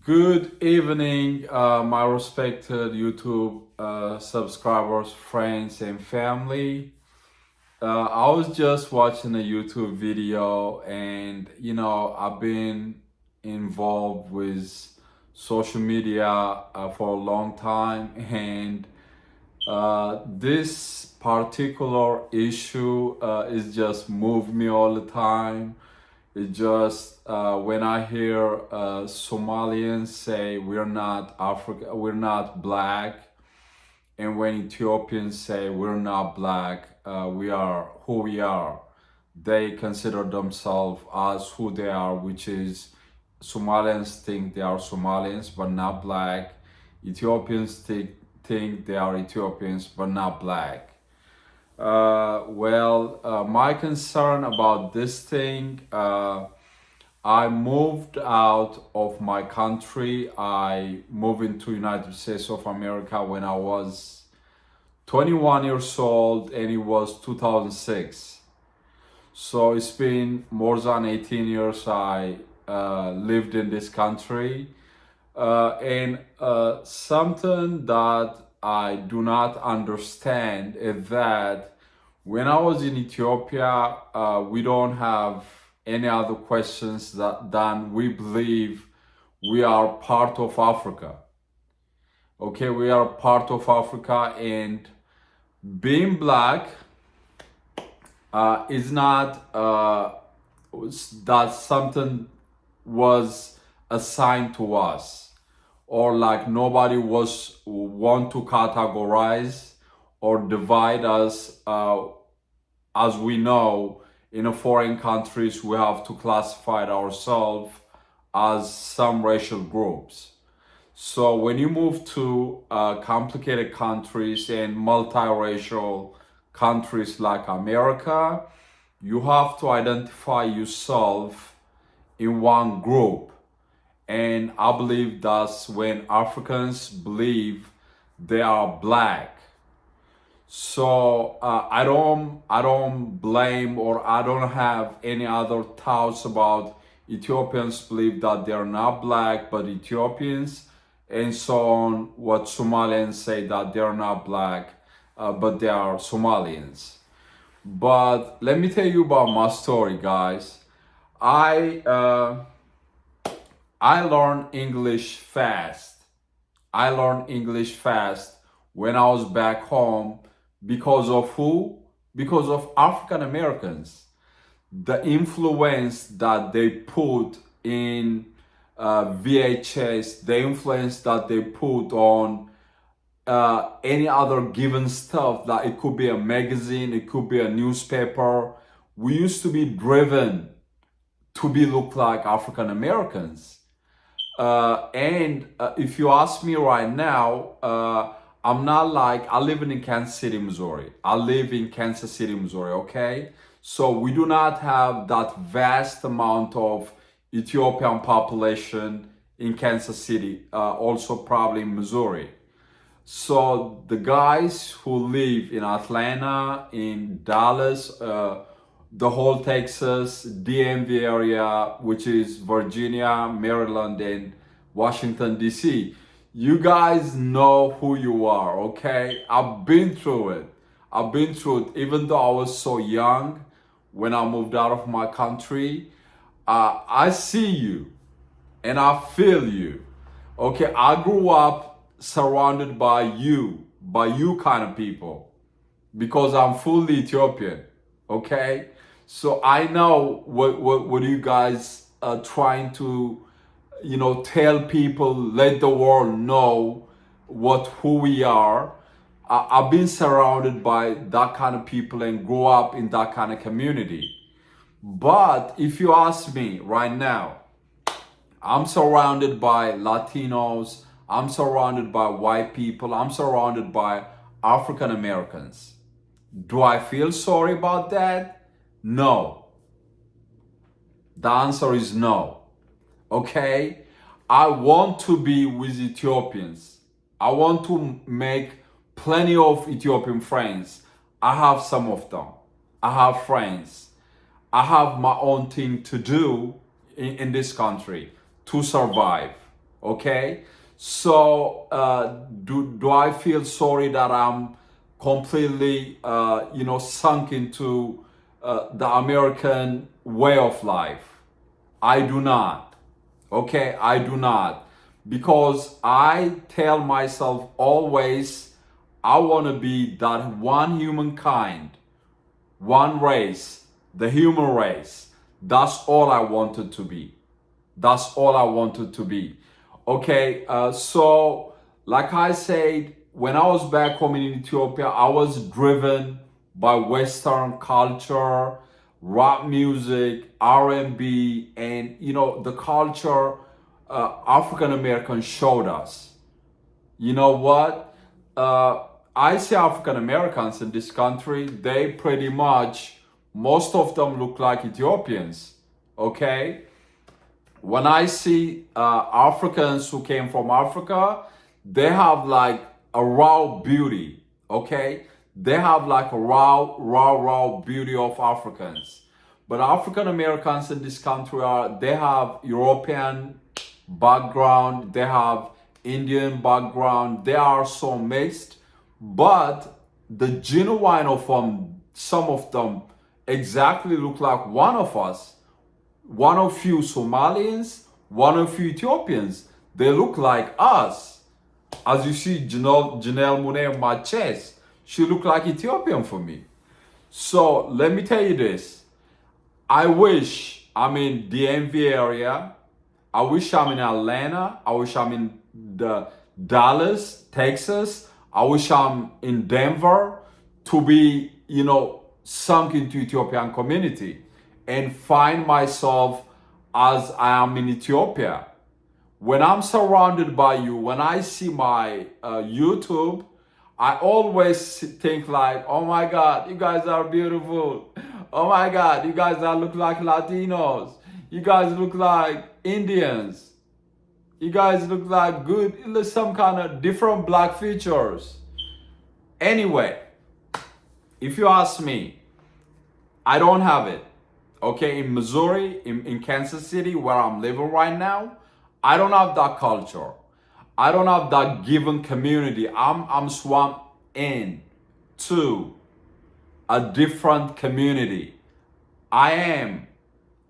Good evening, my respected YouTube subscribers, friends, and family. I was just watching a YouTube video, and I've been involved with social media for a long time, and this particular issue is just moved me all the time. It just when I hear Somalians say we're not Africa, we're not black, and when Ethiopians say we're not black, we are who we are. They consider themselves as who they are, which is Somalians think they are Somalians but not black. Ethiopians think they are Ethiopians but not black. My concern about this thing, I moved out of my country. I moved into United States of America when I was 21 years old, and it was 2006. So it's been more than 18 years I lived in this country. And something that I do not understand is that when I was in Ethiopia, we don't have any other questions than we believe we are part of Africa. Okay, we are part of Africa, and being black is not that something was assigned to us, or like nobody was want to categorize or divide us. As we know, in a foreign countries, we have to classify ourselves as some racial groups. So when you move to complicated countries and multiracial countries like America, you have to identify yourself in one group. And I believe that's when Africans believe they are black. So I don't blame, or I don't have any other thoughts about Ethiopians believe that they're not black but Ethiopians, and so on. What Somalians say that they're not black but they are Somalians. But let me tell you about my story, guys. I learned English fast. I learned English fast when I was back home. Because of who? Because of African Americans. The influence that they put in VHS, the influence that they put on any other given stuff, that it could be a magazine, it could be a newspaper. We used to be driven to be look like African Americans. And if you ask me right now, I'm not like, I live in Kansas City, Missouri. I live in Kansas City, Missouri, okay? So we do not have that vast amount of Ethiopian population in Kansas City, also probably in Missouri. So the guys who live in Atlanta, in Dallas, the whole Texas, DMV area, which is Virginia, Maryland, and Washington, D.C., you guys know who you are, okay? I've been through it. I've been through it. Even though I was so young when I moved out of my country, I see you and I feel you, okay? I grew up surrounded by you kind of people, because I'm fully Ethiopian, okay? So I know what you guys are trying to tell people, let the world know who we are. I've been surrounded by that kind of people and grew up in that kind of community. But if you ask me right now, I'm surrounded by Latinos, I'm surrounded by white people, I'm surrounded by African Americans. Do I feel sorry about that? No. The answer is no. Okay? I want to be with Ethiopians. I want to make plenty of Ethiopian friends. I have some of them. I have friends. I have my own thing to do in this country to survive. Okay, so do I feel sorry that I'm completely sunk into the American way of life? I do not. Okay, I do not. Because I tell myself always I want to be that one humankind, one race, the human race. That's all I wanted to be. That's all I wanted to be. Okay, so like I said, when I was back home in Ethiopia, I was driven by Western culture, rap music, R&B, and the culture African Americans showed us. You know what? I see African Americans in this country. They pretty much, most of them look like Ethiopians. Okay, when I see Africans who came from Africa, they have like a raw beauty, okay? They have like a raw beauty of Africans. But African Americans in this country they have European background, they have Indian background, they are so mixed, but the genuine of them, some of them exactly look like one of us, one of you Somalians, one of you Ethiopians. They look like us. As you see, Janelle Monáe on my chest, she look like Ethiopian for me. So let me tell you this. I wish I'm in the DMV area. I wish I'm in Atlanta. I wish I'm in the Dallas, Texas. I wish I'm in Denver to be, sunk into Ethiopian community and find myself as I am in Ethiopia. When I'm surrounded by you, when I see my YouTube, I always think like, oh my God, you guys are beautiful. Oh my God, you guys are look like Latinos. You guys look like Indians. You guys look like good, some kind of different black features. Anyway, if you ask me, I don't have it. Okay, in Missouri, in Kansas City, where I'm living right now, I don't have that culture. I don't have that given community. I'm swamped in to a different community. I am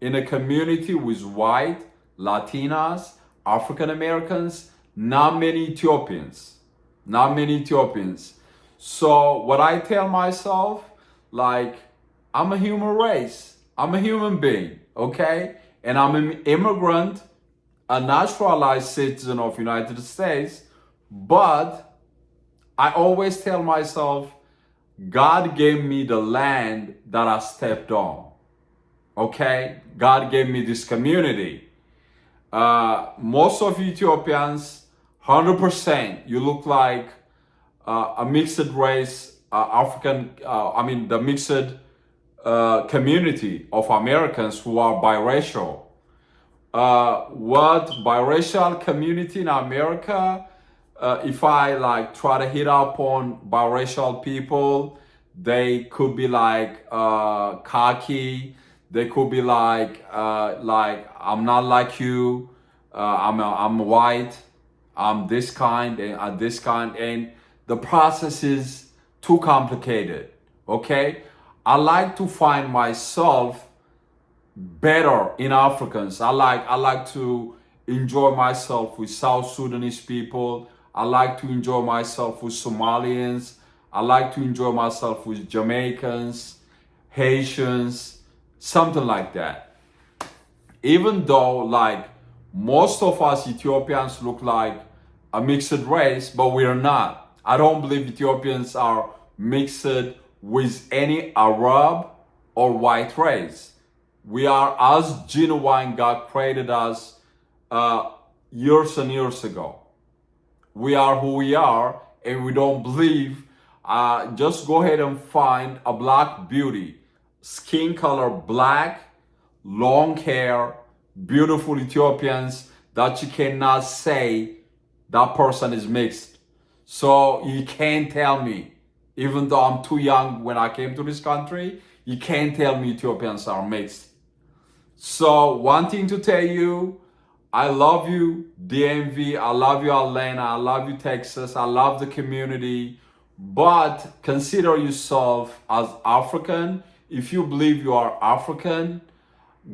in a community with white, Latinas, African Americans, not many Ethiopians. Not many Ethiopians. So what I tell myself, like, I'm a human race. I'm a human being, okay? And I'm an immigrant, a naturalized citizen of United States, but I always tell myself, God gave me the land that I stepped on, okay? God gave me this community. Most of Ethiopians, 100%, you look like a mixed race, the mixed community of Americans who are biracial. What biracial community in America, if I like try to hit up on biracial people, they could be like cocky. They could be like I'm not like you. I'm white. I'm this kind and this kind, and the process is too complicated. Okay, I like to find myself better in Africans. I like to enjoy myself with South Sudanese people. I like to enjoy myself with Somalians. I like to enjoy myself with Jamaicans, Haitians, something like that. Even though like most of us Ethiopians look like a mixed race, but we are not. I don't believe Ethiopians are mixed with any Arab or white race. We are as genuine God created us years and years ago. We are who we are, and we don't believe. Just go ahead and find a black beauty, skin color black, long hair, beautiful Ethiopians that you cannot say that person is mixed. So you can't tell me, even though I'm too young when I came to this country, you can't tell me Ethiopians are mixed. So one thing to tell you, I love you, DMV. I love you, Atlanta. I love you, Texas. I love the community. But consider yourself as African. If you believe you are African,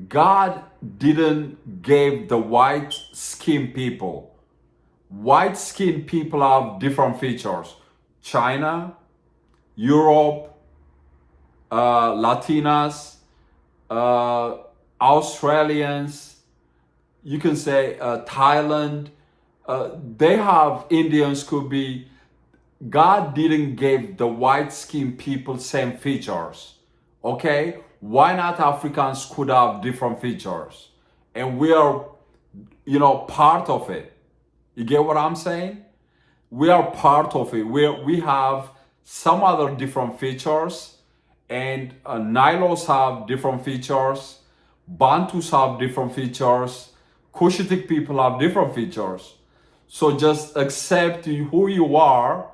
God didn't give the white skin people. White skin people have different features. China, Europe, Latinas, uh, Australians, you can say Thailand. They have Indians could be. God didn't give the white skinned people same features. Okay, why not Africans could have different features, and we are, part of it. You get what I'm saying? We are part of it. We have some other different features, and Nilos have different features, Bantus have different features, Cushitic people have different features. So just accept who you are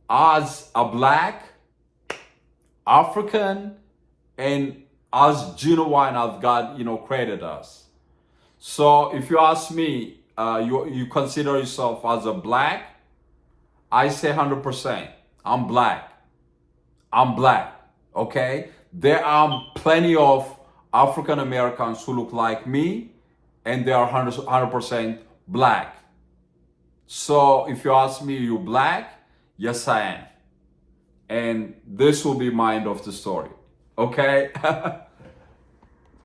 as a black African and as genuine as God, created us. So if you ask me, you consider yourself as a black, I say 100%. I'm black. I'm black. Okay? There are plenty of African Americans who look like me, and they are 100% black. So if you ask me, you black? Yes, I am. And this will be my end of the story. Okay?